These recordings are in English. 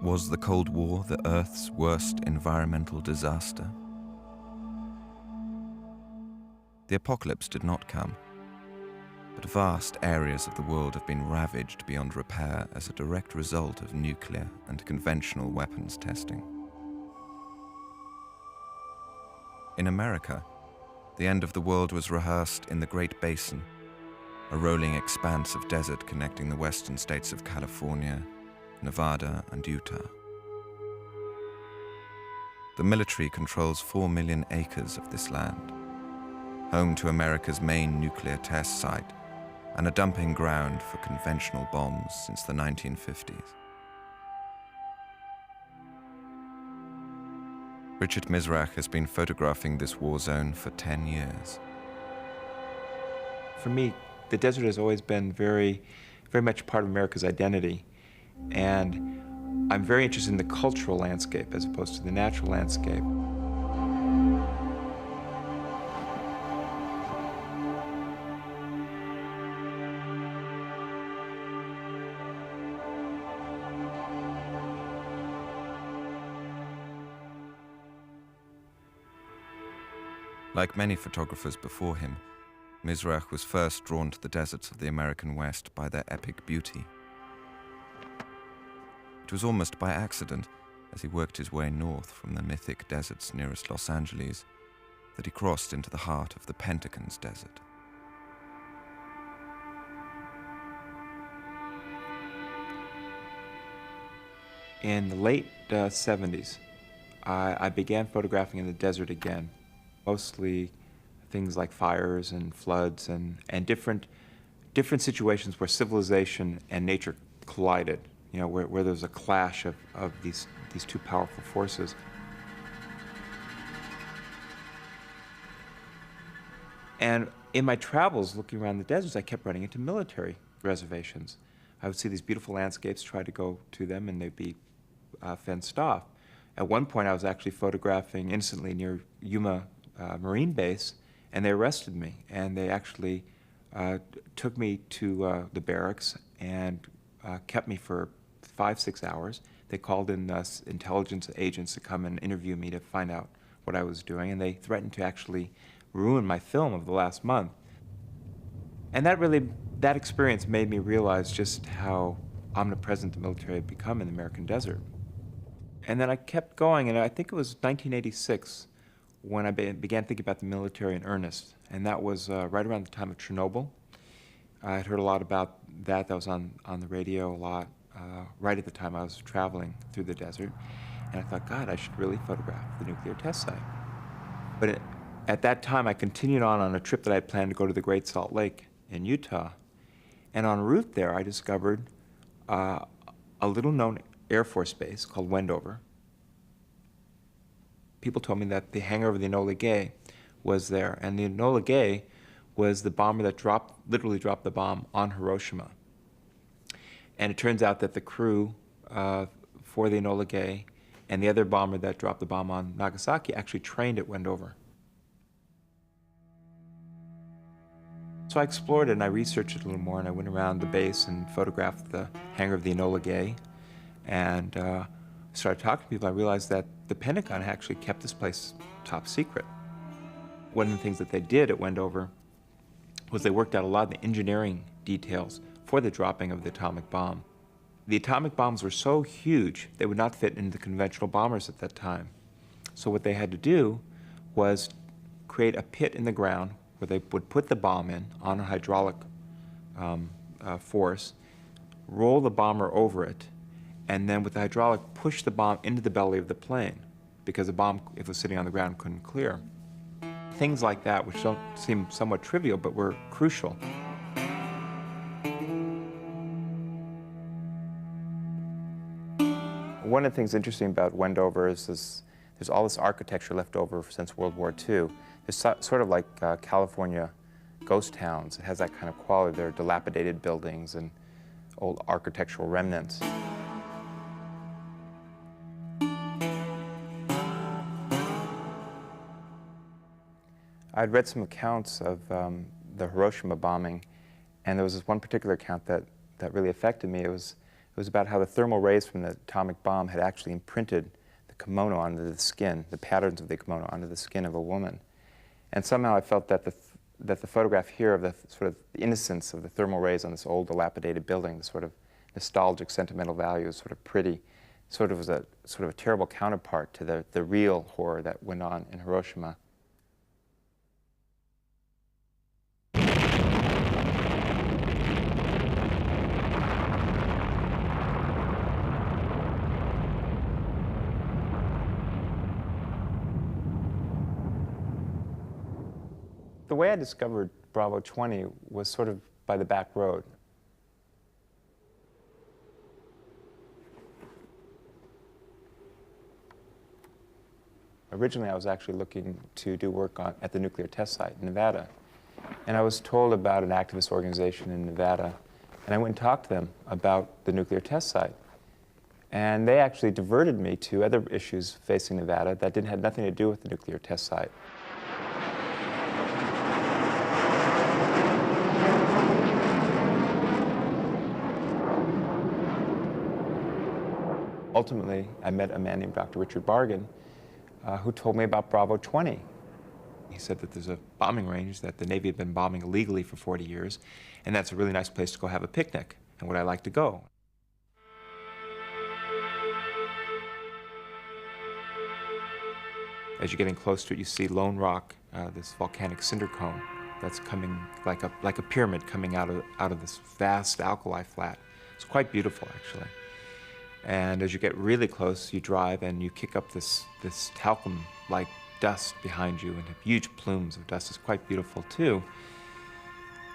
Was the Cold War the Earth's worst environmental disaster? The apocalypse did not come, but vast areas of the world have been ravaged beyond repair as a direct result of nuclear and conventional weapons testing. In America, the end of the world was rehearsed in the Great Basin, a rolling expanse of desert connecting the western states of California, Nevada, and Utah. The military controls 4 million acres of this land, home to America's main nuclear test site and a dumping ground for conventional bombs since the 1950s. Richard Misrach has been photographing this war zone for 10 years. For me, the desert has always been very much part of America's identity. And I'm very interested in the cultural landscape as opposed to the natural landscape. Like many photographers before him, Misrach was first drawn to the deserts of the American West by their epic beauty. It was almost by accident, as he worked his way north from the mythic deserts nearest Los Angeles, that he crossed into the heart of the Pentacons Desert. In the late 70s, I began photographing in the desert again, mostly things like fires and floods and different situations where civilization and nature collided, you know, where there's a clash of these two powerful forces. And in my travels looking around the deserts, I kept running into military reservations. I would see these beautiful landscapes, try to go to them, and they'd be fenced off. At one point, I was actually photographing innocently near Yuma Marine Base, and they arrested me, and they actually took me to the barracks and kept me for 5-6 hours. They called in intelligence agents to come and interview me to find out what I was doing, and they threatened to actually ruin my film of the last month. And that experience made me realize just how omnipresent the military had become in the American desert. And then I kept going, and I think it was 1986 when I began thinking about the military in earnest. And that was right around the time of Chernobyl. I had heard a lot about that. That was on the radio a lot, right at the time I was traveling through the desert. And I thought, God, I should really photograph the nuclear test site. But at that time, I continued on a trip that I had planned to go to the Great Salt Lake in Utah. And en route there, I discovered a little-known Air Force base called Wendover. People told me that the hangar of the Enola Gay was there, and the Enola Gay was the bomber that literally dropped the bomb on Hiroshima. And it turns out that the crew for the Enola Gay and the other bomber that dropped the bomb on Nagasaki actually trained at Wendover. So I explored it and I researched it a little more, and I went around the base and photographed the hangar of the Enola Gay, and started talking to people. I realized that the Pentagon actually kept this place top secret. One of the things that they did at Wendover was they worked out a lot of the engineering details for the dropping of the atomic bomb. The atomic bombs were so huge, they would not fit into the conventional bombers at that time. So what they had to do was create a pit in the ground where they would put the bomb in on a hydraulic force, roll the bomber over it, and then with the hydraulic push the bomb into the belly of the plane, because the bomb, if it was sitting on the ground, couldn't clear. Things like that, which don't seem somewhat trivial, but were crucial. One of the things interesting about Wendover is there's all this architecture left over since World War II. It's sort of like California ghost towns. It has that kind of quality. There are dilapidated buildings and old architectural remnants. I'd read some accounts of the Hiroshima bombing, and there was this one particular account that really affected me. It was was about how the thermal rays from the atomic bomb had actually imprinted the kimono onto the skin, the patterns of the kimono onto the skin of a woman. And somehow I felt that the photograph here of the sort of innocence of the thermal rays on this old dilapidated building, the sort of nostalgic sentimental value is sort of pretty, sort of was a sort of a terrible counterpart to the real horror that went on in Hiroshima. The way I discovered Bravo 20 was sort of by the back road. Originally, I was actually looking to do work at the nuclear test site in Nevada. And I was told about an activist organization in Nevada, and I went and talked to them about the nuclear test site. And they actually diverted me to other issues facing Nevada that had nothing to do with the nuclear test site. Ultimately, I met a man named Dr. Richard Bargan, who told me about Bravo 20. He said that there's a bombing range that the Navy had been bombing illegally for 40 years, and that's a really nice place to go have a picnic, and would I like to go? As you're getting close to it, you see Lone Rock, this volcanic cinder cone that's coming like a pyramid coming out of this vast alkali flat. It's quite beautiful, actually. And as you get really close, you drive and you kick up this talcum-like dust behind you, and huge plumes of dust. It's quite beautiful too.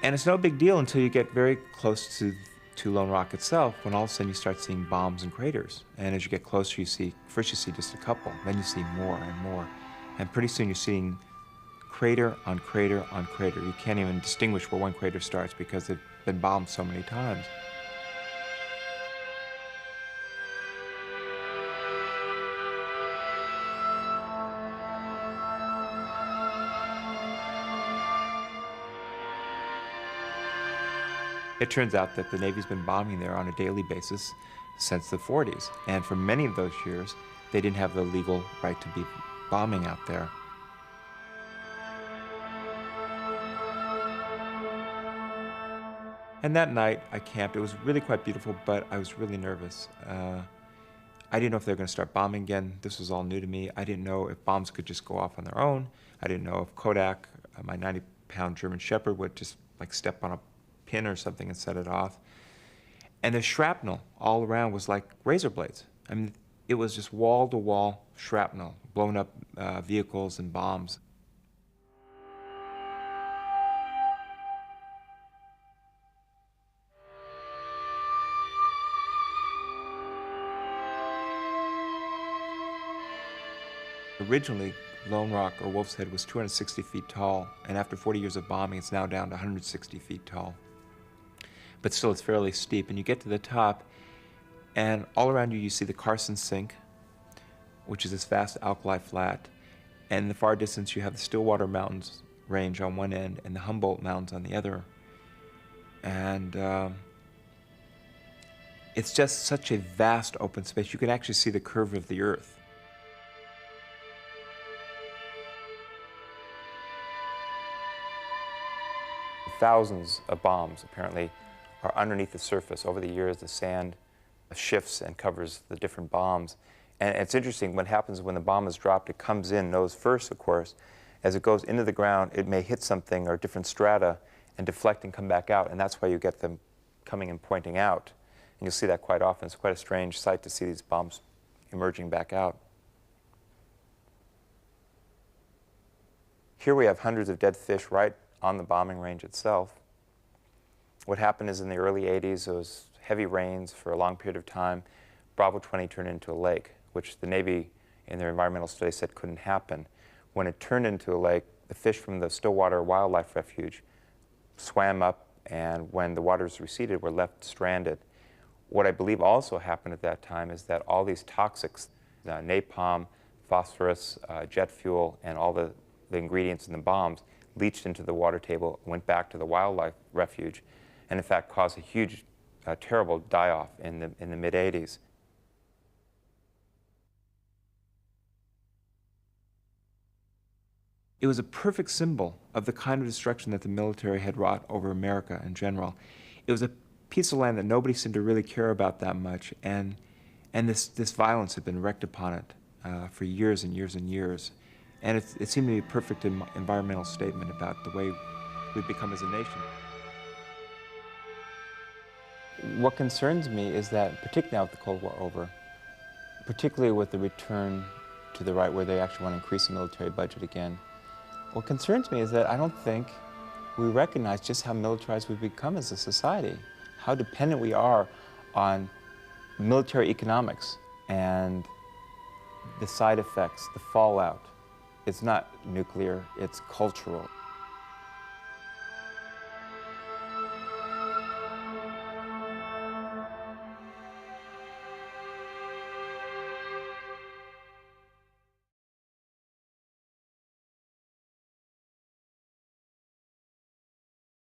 And it's no big deal until you get very close to Lone Rock itself, when all of a sudden you start seeing bombs and craters. And as you get closer, first you see just a couple, then you see more and more. And pretty soon you're seeing crater on crater on crater. You can't even distinguish where one crater starts because they've been bombed so many times. It turns out that the Navy's been bombing there on a daily basis since the 40s. And for many of those years, they didn't have the legal right to be bombing out there. And that night, I camped. It was really quite beautiful, but I was really nervous. I didn't know if they were going to start bombing again. This was all new to me. I didn't know if bombs could just go off on their own. I didn't know if Kodak, my 90-pound German Shepherd, would just like step on a pin or something and set it off. And the shrapnel all around was like razor blades. I mean, it was just wall-to-wall shrapnel, blown up vehicles and bombs. Originally, Lone Rock, or Wolf's Head, was 260 feet tall, and after 40 years of bombing, it's now down to 160 feet tall. But still, it's fairly steep, and you get to the top, and all around you, you see the Carson Sink, which is this vast alkali flat, and in the far distance, you have the Stillwater Mountains range on one end, and the Humboldt Mountains on the other. And it's just such a vast open space. You can actually see the curve of the Earth. Thousands of bombs, apparently, are underneath the surface. Over the years, the sand shifts and covers the different bombs. And it's interesting, what happens when the bomb is dropped, it comes in nose first, of course. As it goes into the ground, it may hit something or different strata and deflect and come back out, and that's why you get them coming and pointing out. And you'll see that quite often. It's quite a strange sight to see these bombs emerging back out. Here we have hundreds of dead fish right on the bombing range itself. What happened is in the early 80s, there was heavy rains for a long period of time. Bravo 20 turned into a lake, which the Navy in their environmental study said couldn't happen. When it turned into a lake, the fish from the Stillwater Wildlife Refuge swam up, and when the waters receded, were left stranded. What I believe also happened at that time is that all these toxics, napalm, phosphorus, jet fuel, and all the ingredients in the bombs leached into the water table, went back to the wildlife refuge, and in fact caused a huge terrible die-off in the mid-'80s. It was a perfect symbol of the kind of destruction that the military had wrought over America in general. It was a piece of land that nobody seemed to really care about that much, and this violence had been wreaked upon it for years and years and years. And it seemed to be a perfect environmental statement about the way we've become as a nation. What concerns me is that, particularly now with the Cold War over, particularly with the return to the right where they actually want to increase the military budget again, what concerns me is that I don't think we recognize just how militarized we've become as a society, how dependent we are on military economics and the side effects, the fallout. It's not nuclear, it's cultural.